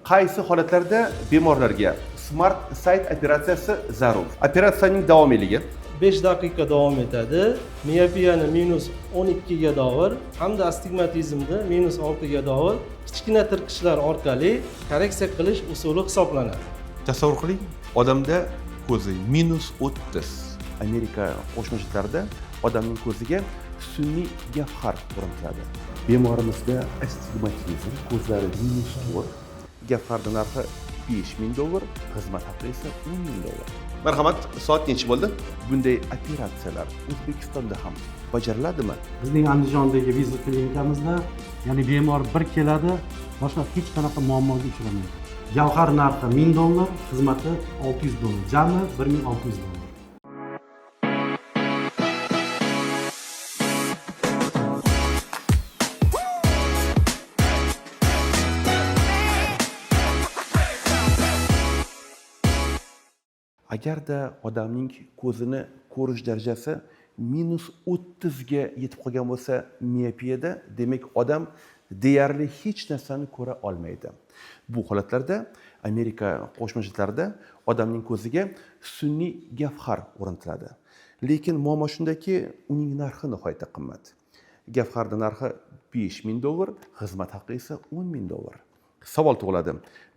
Qaysi holatlarda bemorlarga Smart Sight operatsiyasi zarur? Operatsiyaning davomiyligi 5 daqiqa davom etadi. Miopiyani -12 ga davr hamda astigmatizmni -6 ga davr kichkina tirqishlar orqali korreksiya qilish usuli hisoblanadi. tasavvur qiling, odamda ko'zi -30. Amerika Qo'shma Shtatlarida odamning ko'ziga sun'iy gavhar o'rnatiladi. Bemorimizda astigmatizm, ko'zlari -4, gavharning narxi $5000, xizmat haqi esa $10000. Marhamat, soat necha bo'ldi? Bunday operatsiyalar O'zbekistonda ham bajariladimi? Bizning Andijondagi vizit klinikamizda, ya'ni bemor bir keladi, boshqa hech qanaqa muammoga uchramaydi. Gavhar narxi $1000, xizmati $600, jami $1600. Agarda odamning ko'zini ko'rish darajasi -30 ga yetib qolgan bo'lsa, miopiyada, demak odam deyarli hech narsani ko'ra olmaydi. Bu holatlarda Amerika Qo'shma Shtatlarida odamning ko'ziga sun'iy gavhar o'rnatiladi. Lekin muammo shundaki, uning narxi nihoyatda qimmat. Gavharning narxi $5000, xizmat haqi esa $10000. Savol tug'iladi.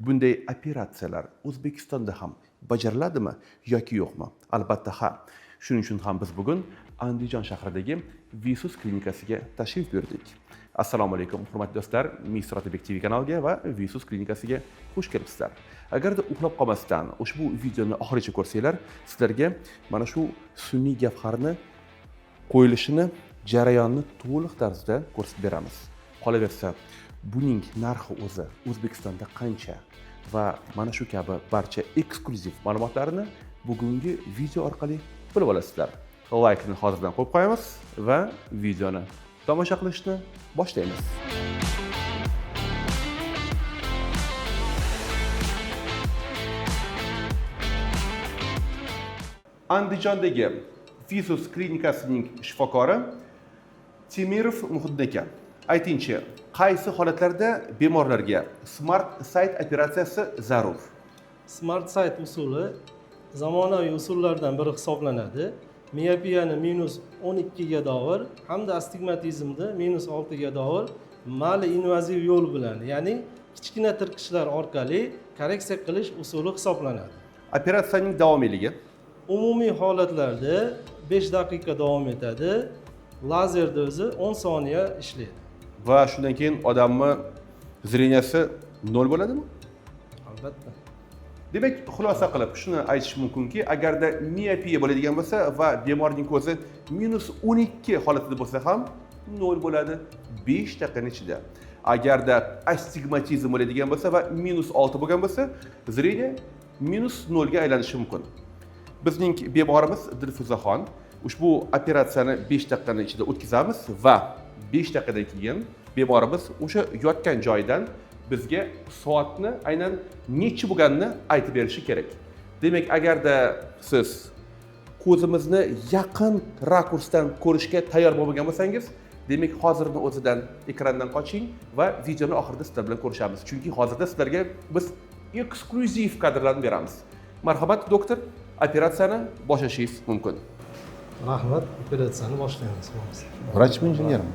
Bunday operatsiyalar O'zbekistonda ham bajariladimi yoki yo'qmi? Albatta ha. Shuning uchun ham biz bugun Andijon shahridagi Visus klinikasiga tashrif buyurdik. Assalomu alaykum, hurmatli do'stlar. Mr. Otabek TV kanaliga va Visus klinikasiga xush kelibsizlar. Agarda uxlab qolmasdan ushbu videoni oxirigacha ko'rsanglar, sizlarga mana shu sun'iy gavharni qo'yilishini, jarayonni to'liq tarzda ko'rsatib beramiz. Qolaversa, buning narxi o'zi O'zbekistonda qancha va mana shu kabi barcha eksklyuziv ma'lumotlarni bugungi video orqali bilib olasizlar. Laykni hozirdan qo'yib qo'yamiz va videoni tomosha qilishni boshlaymiz. Andijondagi Visus klinikasining shifokori Temirov Muhiddin aka. Aytingchi, qaysi holatlarda bemorlarga Smart Sight operatsiyasi zarur? Smart Sight usuli zamonaviy usullardan biri hisoblanadi. Miopiyani -12 ga davr hamda astigmatizmni -6 ga davr mali invaziv yo'l bilan, ya'ni kichkina tirqishlar orqali korreksiya qilish usuli hisoblanadi. Operatsiyaning davomiyligi Umumiy holatlarda 5 daqiqa davom etadi. Lazerda o'zi 10 soniya ishlaydi. va shundan keyin odamni zreniyasi 0 bo'ladimi? Albatta. Demak, xulosa qilib shuni aytish mumkinki, agarda miopiya bo'ladigan bo'lsa va bemorning ko'zi -12 holatida bo'lsa ham 0 bo'ladi 5 daqiqaning ichida. Agarda astigmatizm bo'ladigan bo'lsa va -6 bo'lgan bo'lsa, zreniya -0 ga aylanishi mumkin. Bizning bemorimiz Dilfuzaxon ushbu operatsiyani 5 daqiqaning ichida o'tkazamiz va 5 daqiqadan keyin bemorimiz o'sha yotgan joyidan bizga soatni aynan necha bo'lganini aytib berishi kerak. Demak, agarda siz ko'zimizni yaqin rakursdan ko'rishga tayyor bo'lmagan bo'lsangiz, demak hozirning o'zidan ekrandan qoching va videoni oxirida sizlar bilan ko'rishamiz. Chunki hozirda sizlarga biz eksklyuziv kadrlarni beramiz. Marhamat doktor, operatsiyani boshlashingiz mumkin. Rahmat, operatsiyani boshlaymiz. Vrachmi, injenermi?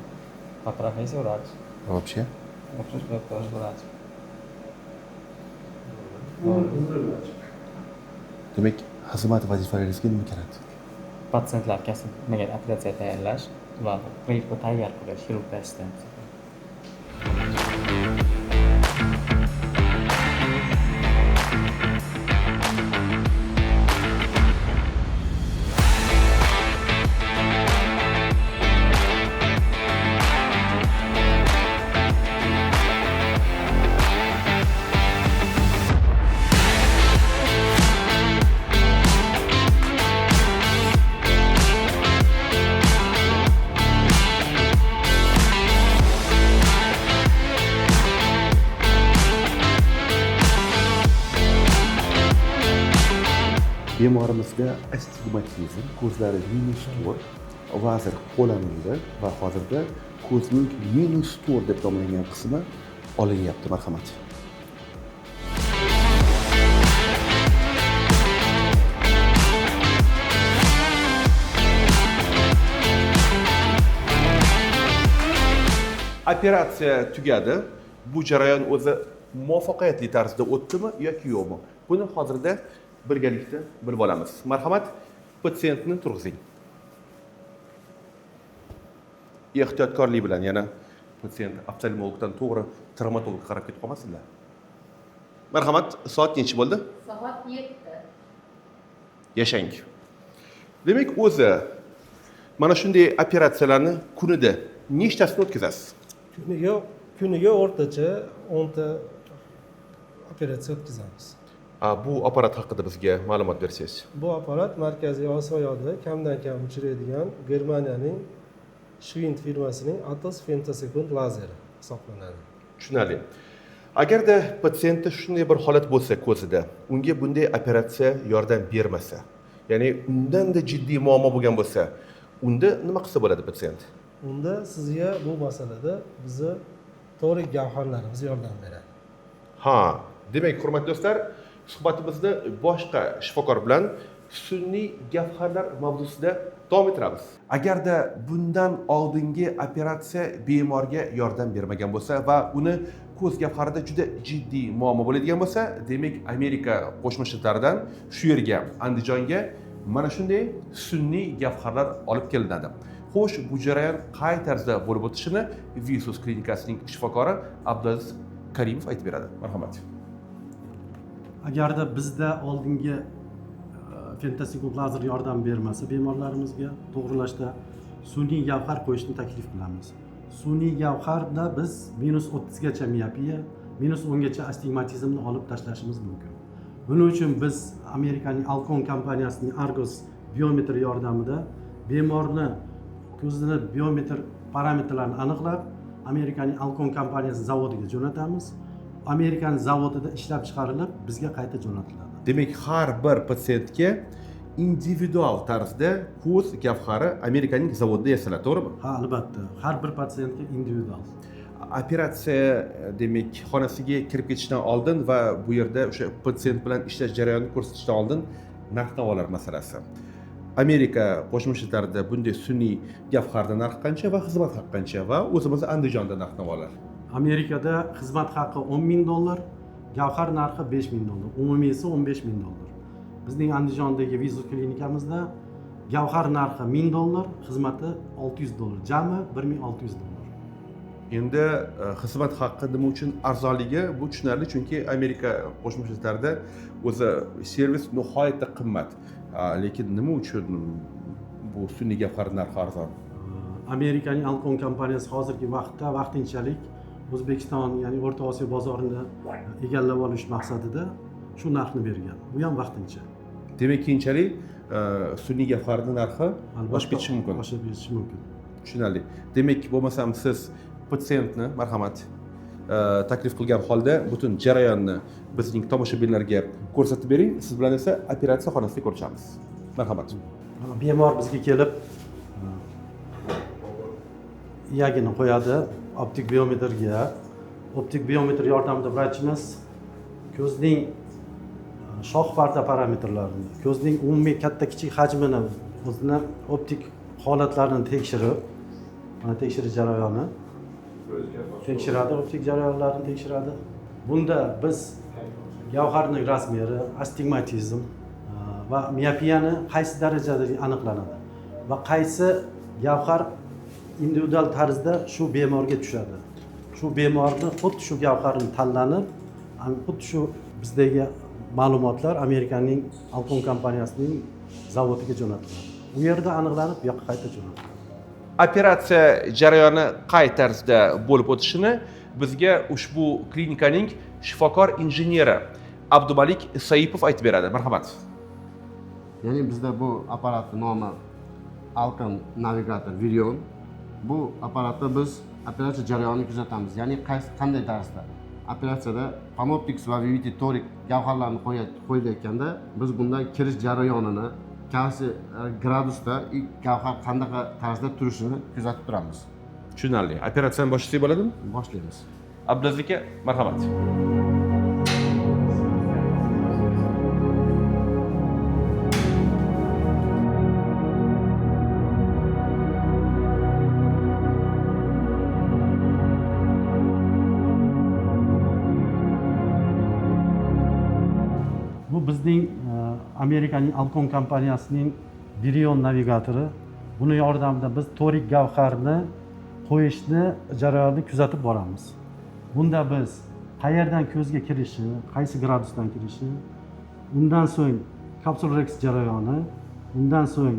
По профессии врач. Вообще? Вообще тоже врач. Demak, xizmat vazifalaringizga nima kerak? Patsientlar kasalligiga operatsiya tayyorlash va gripni tayyor qilish, xirurgiya assistensi. Bemorimizda astigmatizm, ko'zlari -4, lazer qo'llanildi va hozirda ko'zning -4 deb nomlangan qismi olinyapti. Marhamat. operatsiya tugadi. Bu jarayon o'zi muvaffaqiyatli tarzda o'tdimi yoki yo'qmi? Buni hozirda birgalikda bilib olamiz. Marhamat, patsientni turg'izing. Ehtiyotkorlik bilan yana patsient oftalmologdan to'g'ri travmatologga qarab ketib qolmasinlar. Marhamat, soat nechi bo'ldi? Soat 7. Yashang. Demak, o'zi mana shunday operatsiyalarni kunida nechtasini o'tkazasiz? Kuniga o'rtacha 10 ta operatsiya o'tkazamiz. Bu apparat haqida bizga ma'lumot bersangiz. Bu apparat Markaziy Osiyoda kamdan kam uchraydigan Germaniyaning Schwind firmasining Atos femtosekund lazeri hisoblanadi. Tushunarli. Agarda patsientda shunday bir holat bo'lsa ko'zida, unga bunday operatsiya yordam bermasa, ya'ni undanda jiddiy muammo bo'lgan bo'lsa, unda nima qilsa bo'ladi patsient? Unda sizga bu masalada bizni to'g'ri gavharlarimiz yordam beradi. Ha, demak, hurmatli do'stlar, suhbatimizni boshqa shifokor bilan sun'iy gavharlar mavzusida davom ettiramiz. Agarda bundan oldingi operatsiya bemorga yordam bermagan bo'lsa va uni ko'z gavharida juda jiddiy muammo bo'ladigan bo'lsa, demak, Amerika Qo'shma Shtatlaridan shu yerga, Andijonga mana shunday sun'iy gavharlar olib kelinadi. Xo'sh, bu jarayon qay tarzda bo'lib o'tishini Visus klinikasining shifokori Abdulaziz Karimov aytib beradi. Marhamat. Agarda bizda oldingi femtosekund lazer yordam bermasa bemorlarimizga to'g'rilashda sun'iy gavhar qo'yishni taklif qilamiz. Sun'iy gavharda biz -30 gacha miopiya, -10 gacha astigmatizmni olib tashlashimiz mumkin. Buning uchun biz Amerikaning Alcon kompaniyasining Argos biometr yordamida bemorni ko'zini biometr parametrlarini aniqlab, Amerikaning Alcon kompaniyasi zavodiga jo'natamiz. Amerikaning zavodida ishlab chiqarilib, bizga qayta jo'natiladi. Demak, har bir patsientga individual tarzda ko'z gavhari Amerikaning zavodida yasaladi, to'g'rimi? Ha, albatta. Har bir patsientga individual. Operatsiya demak xonasiga kirib ketishdan oldin va bu yerda o'sha patsient bilan ishlash jarayonini ko'rsatishdan oldin narx-navolar masalasi. Amerika Qo'shma Shtatlarida bunday sun'iy gavharda narxi qancha va xizmat haqi qancha va o'zimizda Andijonda narx-navolar? Amerikada xizmat haqi $10,000, gavhar narxi $5,000, umumiysi $15,000. Bizning Andijondagi Visus klinikamizda gavhar narxi $1,000, xizmati $600, jami $1,600. Endi xizmat haqqi nima uchun arzonligi bu tushunarli, chunki Amerika Qo'shma Shtatlarida o'zi servis nihoyatda qimmat. Lekin nima uchun bu sun'iy gavhar narxi arzon? Amerikaning Alcon kompaniyasi hozirgi vaqtda vaqtinchalik O'zbekiston, ya'ni O'rta Osiyo bozorini egallab olish maqsadida shu narxni bergan. Bu ham vaqtincha. Demak, keyinchalik sun'iy gavharning narxi oshib ketishi mumkin. Oshib ketishi mumkin. Tushunarli. Demak, bo'lmasam siz patsientni marhamat taklif qilgan holda butun jarayonni bizning tomoshabinlarga ko'rsatib bering. Siz bilan esa operatsiya xonasida ko'rishamiz. Marhamat. Bemor bizga kelib iyagini qo'yadi optik biometrga. Optik biometr yordamida vrachimiz ko'zning shoh parda parametrlarini, ko'zning umumiy katta kichik hajmini, o'zini optik holatlarini tekshirib, mana tekshirish jarayoni tekshiradi, optik jarayonlarni tekshiradi. Bunda biz gavharning razmeri, astigmatizm va miopiyani qaysi darajada aniqlanadi va qaysi gavhar individual tarzda shu bemorga tushadi. Shu bemorni xuddi shu gavharni tanlanib, xuddi shu bizdagi ma'lumotlar Amerikaning Alcon kompaniyasining zavodiga jo'natiladi. U yerda aniqlanib, bu yoqqa qayta jo'natiladi. Operatsiya jarayoni qay tarzda bo'lib o'tishini bizga ushbu klinikaning shifokor injenyeri Abdumalik Saipov aytib beradi. Marhamat. Ya'ni bizda bu apparatning nomi Alcon Navigator Virion. Bu apparatda biz operatsiya jarayonini kuzatamiz. Ya'ni qanday tarzda operatsiyada Panoptix va VVT torik gavharlarni qo'yilayotganda biz bundan kirish jarayonini qaysi gradusda gavhar qanday tarzda turishini kuzatib turamiz. Tushunarli. Operatsiyani boshlasak bo'ladimi? Boshlaymiz. Abdulaziz aka, marhamat. bizning Amerikaning Alcon kompaniyasining Virion navigatori. Buni yordamida biz torik gavharni qo'yishni jarayonini kuzatib boramiz. Bunda biz qayerdan ko'zga kirishi, qaysi gradusdan kirishi, undan so'ng kapsulrex jarayoni, undan so'ng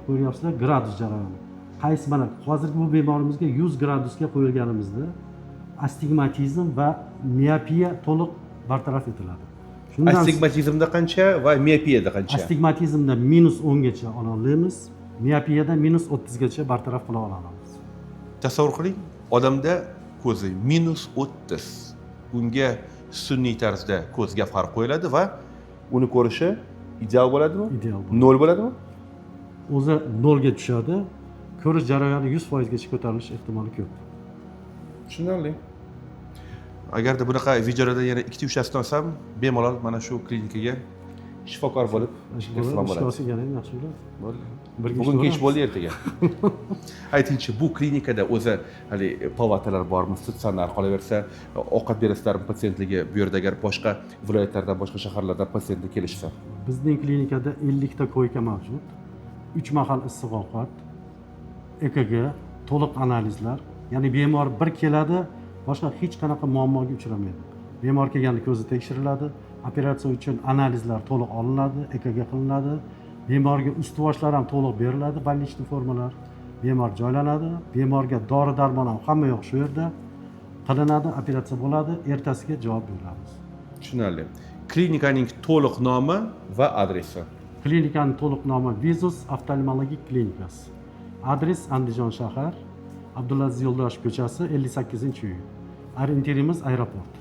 ko'ryapsizlar gradus jarayoni. Qaysi mana hozirgi bu bemorimizga 100 gradusga qo'yilganimizda astigmatizm va miopiya to'liq bartaraf etiladi. Astigmatizmda qancha va miopiyada qancha? Astigmatizmda -10 gacha ola olamiz, miopiyada -30 gacha bartaraf qila olamiz. Tasavvur qiling, odamda ko'zi -30. Unga sun'iy tarzda ko'z gavhar qo'yiladi va uni ko'rishi ideal bo'ladimi? Ideal bo'ladi. 0 bo'ladimi? O'zi 0 ga tushadi. Ko'rish jarayoni 100% gacha ko'tarilish ehtimoli ko'p. Tushunarli. Agarda bunaqa videolardan yana 2-3tasini olsam, bemalol mana shu klinikaga shifokor bo'lib ishlab bo'ladi. Ishga ham yaxshi bo'ladi. Bugun kech bo'ldi, ertaga. Aytingchi, bu klinikada o'zi hali palatalar bormi, statsionar qolaversa, ovqat berasizlarmi patsientlarga, bu yerda agar boshqa viloyatlardan, boshqa shaharlardan patsientlar kelishsa? Bizning klinikada 50 ta koyka mavjud. 3 mahal issiq ovqat, EKG, to'liq analizlar. Ya'ni bemor bir keladi, boshqa hech qanaqa muammoga uchramaydi. Bemor kelganda ko'zi tekshiriladi, operatsiya uchun analizlar to'liq olinadi, EKG qilinadi. Bemorga ust-boshlar ham to'liq beriladi, больничный formalar. Bemor joylanadi, bemorga dori-darmon ham hamma yoq shu yerda qilinadi, operatsiya bo'ladi, ertasiga javob beramiz. Tushunarli. Klinikaning to'liq nomi va adresi. Klinikaning to'liq nomi Vizus oftalmologik klinikasi. Adres Andijon shahar, Abdulaziz Yo'ldoshev ko'chasi 58-uy. Orientirimiz aeroport.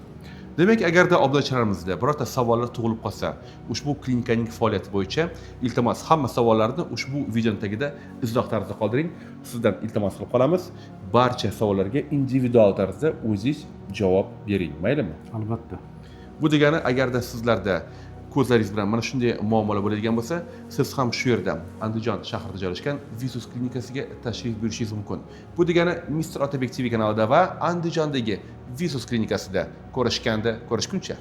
Demak, agarda obunachilarimizda birorta savollar tug'ilib qolsa, ushbu klinikaning faoliyati bo'yicha iltimos hamma savollarni ushbu videoning tagida izoh tarzida qoldiring. Sizdan iltimos qilib qolamiz. Barcha savollarga individual tarzda o'zingiz javob bering, maylimi? Albatta. Bu degani, agarda sizlarda ko'zlaringiz bilan mana shunday muammolar bo'ladigan bo'lsa, siz ham shu yerda Andijon shahrida joylashgan Vizus klinikasiga tashrif buyurishingiz mumkin. Bu degani Mr. Otabek TV kanalida va Andijondagi Vizus klinikasida ko'rishguncha